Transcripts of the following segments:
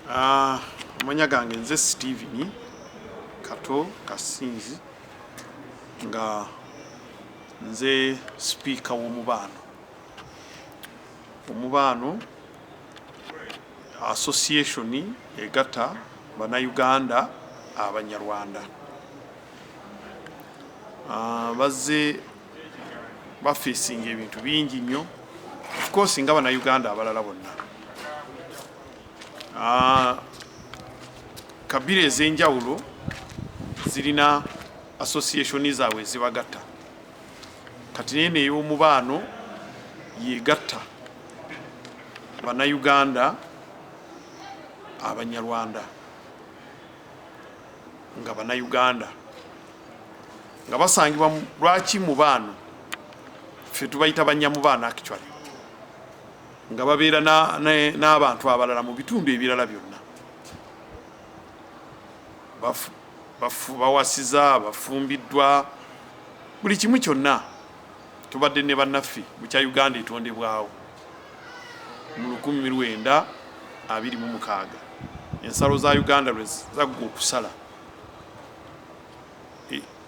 Amanya gange nze Steven Kato Kasinzi nga nze speaker w'omubano association egatta bannayuganda abanyarwanda bazze bafeesinga ebintu bingi nnyo of course nga bannayuganda abalala bonna kabira ez'enjawulo zirina association zaabwe zibagatta kati nene ey'omubano yegatta bannayuganda abanyarwanda nga bannayuganda nga basangibwa lwaki mubano ffe tubayita banyamubano actually nga babeera n'abantu abalala mu bitundu ebirala byonna bawasiza bafumbiddwa buli kimu kyonna tubadde ne bannaffe bukya Uganda etondebwawo mu 1926 ensalo za Uganda lwe zaggwa okusala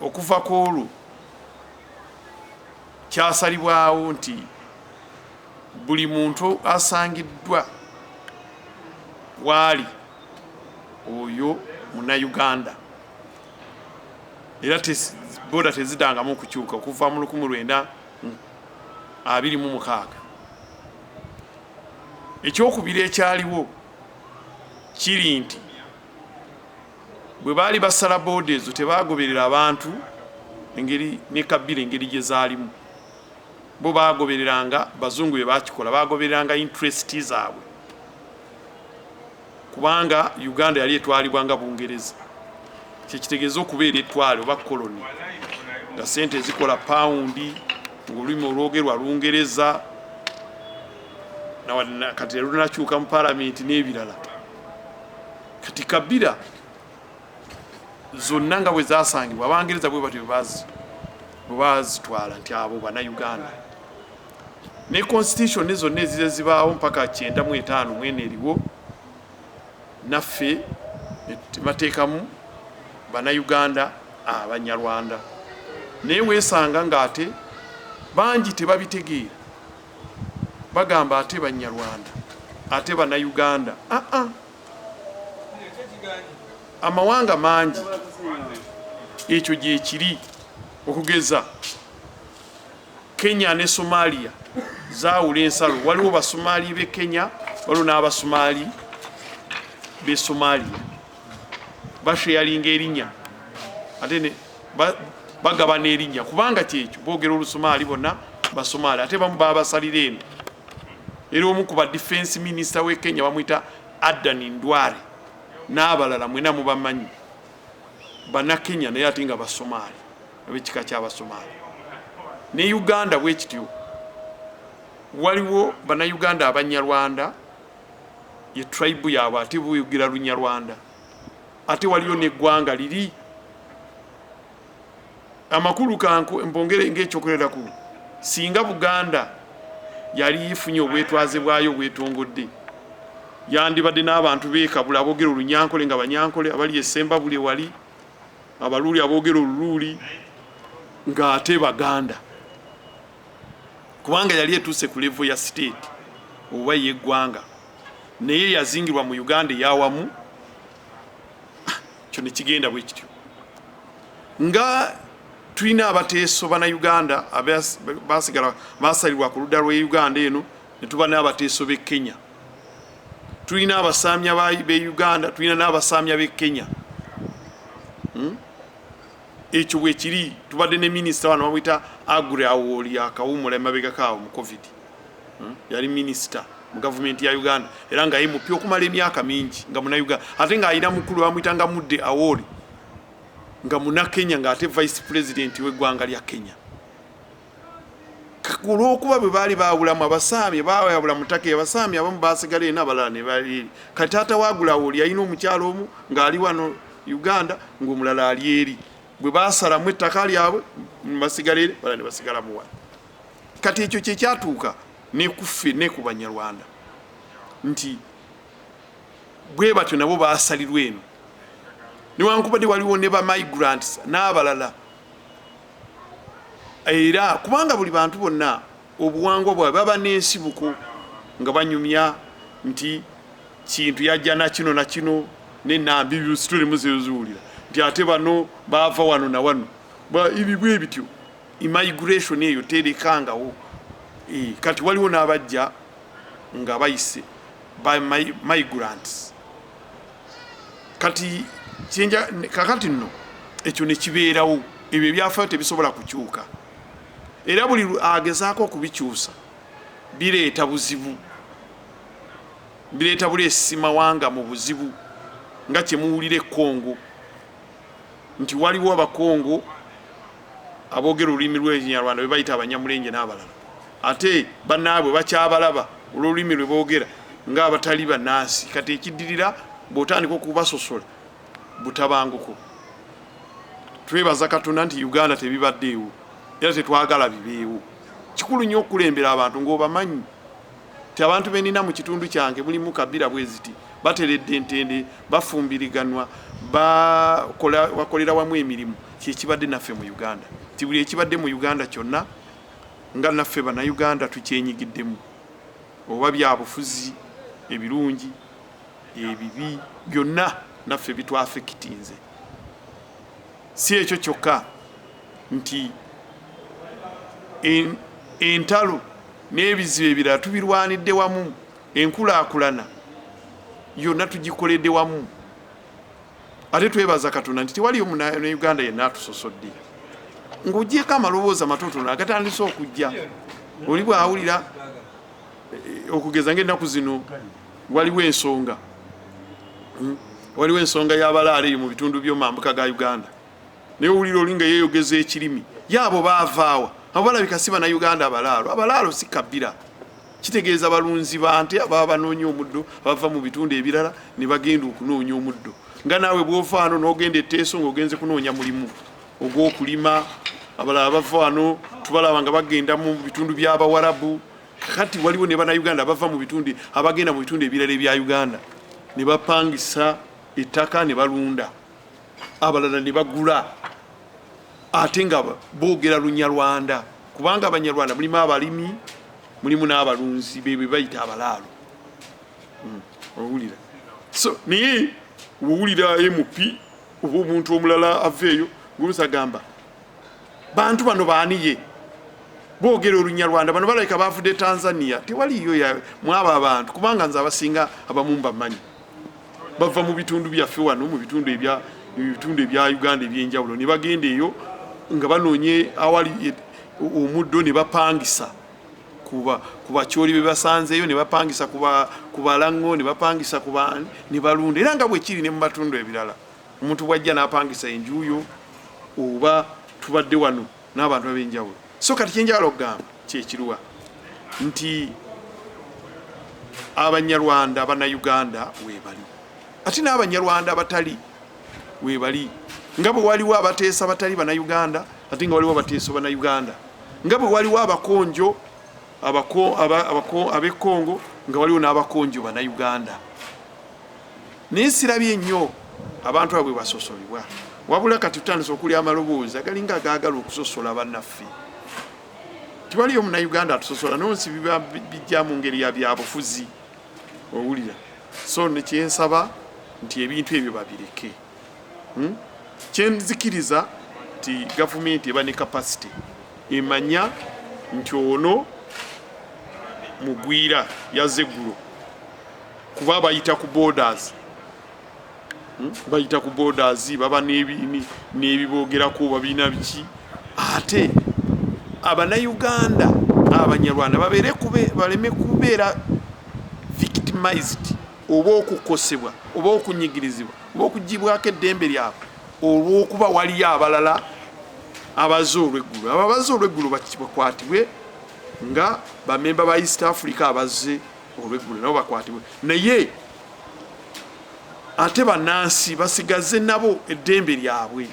okuva ku olwo kyasalibwawo nti buli muntu asangiddwa waali oyo munnayuganda era boda tezidangamu okukyuka okuva mu 1926 ekyokubiri ekyaliwo kiri nti bwe baali basala boda ezo tebagoberera abantu engeri ne Kabila engeri gye zaalimu bo bagobereranga bazungu bye bakikola bagobereranga interest zaabwe kubanga Uganda yali etwalibwa nga Bungereza kyekitegeeza okubeera etwale oba koloni nga sente zikola paundi ng'olulimi olwogerwa Lungereza kati lunakyuka mu palamenti n'ebirala kati Kabila zonna nga bwe zasangibwa Abangereza bwe batyo bwe bazitwala nti abo bannayuganda ne constitution zonna ezize zibaawo mpaka 95 mwene eriwo naffe bateekamu bannayuganda abanyarwanda naye weesanga ng'ate bangi tebabitegeera bagamba ate banyarwanda ate bannayuganda amawanga mangi ekyo gye kiri okugeza Kenya ne Somalia zaawula ensalo waliwo Basomali b'e Kenya waliwo n'Abasomali b'e Somalia basheyalinga erinnya ate bagabana erinnya kubanga kyekyo boogera Olusomali bonna Basomali ate bamu babasalira eno era omu ku ba defense minister w'e Kenya bamuyita Adan Ndware n'abalala mwena mubamanyi bannakenya naye ate nga Basomali ab'ekika ky'Abasomali ne Uganda bwe kityo waliwo bannayuganda abanyarwanda ye tribe yaabwe ate buyugira Lunyarwanda ate waliyo n'eggwanga liri amakulu kanku mbongere ng'ekyokulerako singa Buganda yali yifunye obwetwaze bwayo bwetongodde yandibadde n'abantu beekabula aboogera Olunyankole nga Banyankole abali esemba buli wali abaluuli aboogera Oluluuli ng'ate Baganda kubanga yali etuuse ku level ya state oba yeggwanga naye yazingirwa mu Uganda eyawamu kyo ne kigenda bwe kityo nga tulina abateeso bannayuganda basigala basalirwa ku ludda lw'e Uganda eno ne tuba n'abateeso b'e Kenya tulina abasaamya b'e Uganda tulina n'abasaamya b'e Kenya ekyo bwe kiri tubadde ne minisita wano bamuyita Agure Awoli akawumula emabega kaawo mu COVID yali minisita mu gavumenti ya Uganda era nga ye mupya okumala emyaka mingi nga munnayuganda ate ng'alina mukulu bamuyitanga Mudde Awoli nga Munnakenya ng'ate vice president w'eggwanga lya Kenya olw'okuba bwe baali baawulamu abasaamye baawabula mutaka abasaamye abamu baasigala eno abalala ne bali kati taata wa Agure Awoli yalina omukyalo omu ng'ali wano Uganda ng'omulala ali eri bwe baasalamu ettaka lyabwe basigala eri bala ne basigala muwa kati ekyo kyekyatuuka ne kuffe ne ku Banyarwanda nti bwe batyo nabo basalirwa eno newankubadde waliwo ne ba migrants n'abalala era kubanga buli bantu bonna obuwangwa bwabwe baba n'ensibuko nga banyumya nti kintu yajja na kino n'ennambi bisitule muzezuulira nti ate bano baava wano na wano ibibwe bityo immigration eyo terekangawo kati waliwo n'abajja nga bayise by migrants kati kakati nno ekyo ne kibeerawo ebyo ebyafaayo tebisobola kukyuka era buli agezaako okubikyusa bireeta buzibu bireeta buleesi mawanga mu buzibu nga kyemuwulira ekongo nti waliwo abakongo aboogera olulimi lw'ekinyarwanda be bayita abanyamulenje n'abalala ate bannaabwe bakyabalaba olw'olulimi lwe boogera ng'abatali bannansi kati ekiddirira bw'otandika okubasosola butabanguko twebaza katonda nti Uganda tebibaddeewo era tetwagala bibeewo kikulu nnyo okulembera abantu ng'obamanyi ti abantu benina mu kitundu kyange mulimu kabira bweziti bateredde entende bafumbiriganwa bakolera wamu emirimu kyekibadde naffe mu Uganda ti buli ekibadde mu Uganda kyonna nga naffe bannayuganda tukyenyigiddemu oba byabufuzi ebirungi ebibi byonna naffe bitwafekitinze si ekyo kyokka nti entalo n'ebizibu ebirala tubirwanidde wamu enkulaakulana yonna tugikoledde wamu ate twebaza katonda nti tewaliyo Uganda yenna atusosodde ng'ogyeko amaloboozi amatotono agatandise okujja oli bw'awulira okugeza ng'ennaku zino waliwo ensonga y'abalaalo eyo mu bitundu by'omambuka ga Uganda naye owulira oli nga yeeyogeza ekirimi yaabo baavaawa abo balabika si bannayuganda abalaalo si kabira kitegeeza balunzi bante ababa banoonya omuddo bava mu bitundu ebirala ne bagenda okunoonya omuddo nga naawe bw'ofaano n'ogenda etteeso ng'ogenze kunoonya mulimu ogw'okulima abalala bava wano tubalaba nga bagenda mu bitundu by'abawarabu kati waliwo ne bannayuganda bava mu bitundu abagenda mu bitundu ebirala ebya Uganda ne bapangisa ettaka ne balunda abalala ne bagula ate nga boogera lunyarwanda kubanga abanyarwanda mulimu abalimi mulimu n'abalunzi bebe bayita abalaalo owulira so naye owulira MP oba omuntu omulala aveeyo ng'omusagamba bantu bano baaniye boogera olunyarwanda bano balabika baavudde Tanzania tewaliyo mwaba abantu kubanga nze abasinga abamu mbamanyi bava mu bitundu byaffe wano mu bitundu ebya Uganda ebyenjawulo ne bagenda eyo nga banoonye awali omuddo ne bapangisa kuba kyoli be basanzeeyo ne bapangisa kuba lango ne bapangisa ne balunda era nga bwe kiri ne mu matundu ebirala omuntu bwajja n'apangisa enjuuyo oba tubadde wano n'abantu ab'enjawulo so kati kyenjagala okugamba kyekiruwa nti abanyarwanda abannayuganda weebali ate n'abanyarwanda abatali weebali nga bwe waliwo abateesa batali bannayuganda ate nga waliwo abateesa bannayuganda nga bwe waliwo abakonjo ab'ekongo nga waliwo n'abakonjo bannayuganda naye sirabye nnyo abantu abwe basosolebwa wabula kati tutandise okulya amaloboozi agalinga agaagala okusosola bannaffe tiwaliyo munnayuganda atusosola nonsi biba bijja mu ngeri ya byabufuzi owulira so nekyensaba nti ebintu ebyo babireke kyenzikiriza nti gavumenti eba ne kapasite emanya nti ono mugwira yazze eggulo kuba bayita ku borders bayita ku borders baba n'ebiboogerako babiina biki ate abanayuganda abanyarwanda baleme kubeera victimized oba okukosebwa oba okunyigirizibwa oba okugibwako eddembe lyabwe olw'okuba waliyo abalala abaze olw'eggulu abo abaze olw'eggulu bakwatibwe nga bamemba ba East Africa abaze olw'eggulu nabo bakwatibwe naye ate bannansi basigaze nabo eddembe lyabwe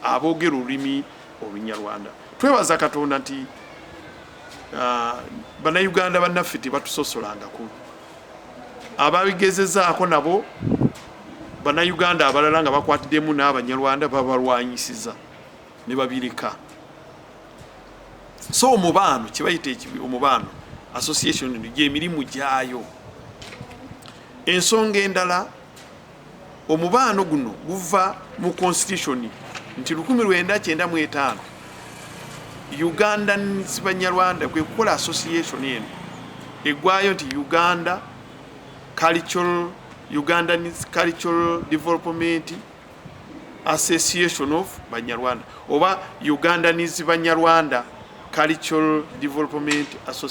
aboogera olulimi olunyarwanda twebaza katonda nti bannayuganda bannaffe tebatusosolangako ababigezezaako nabo bannayuganda abalala nga bakwatiddemu n'abanyarwanda babalwanyisiza ne babireka. So omubano kibayita omubano association gy'emirimu gyayo. Ensonga endala, omubano guno guva mu constitution nti 1995 Ugandans Banyarwanda kwe kukola association eno eggwayo nti Ugandanese Cultural Development Association of Banyarwanda oba Ugandanese Banyarwanda Cultural Development Association.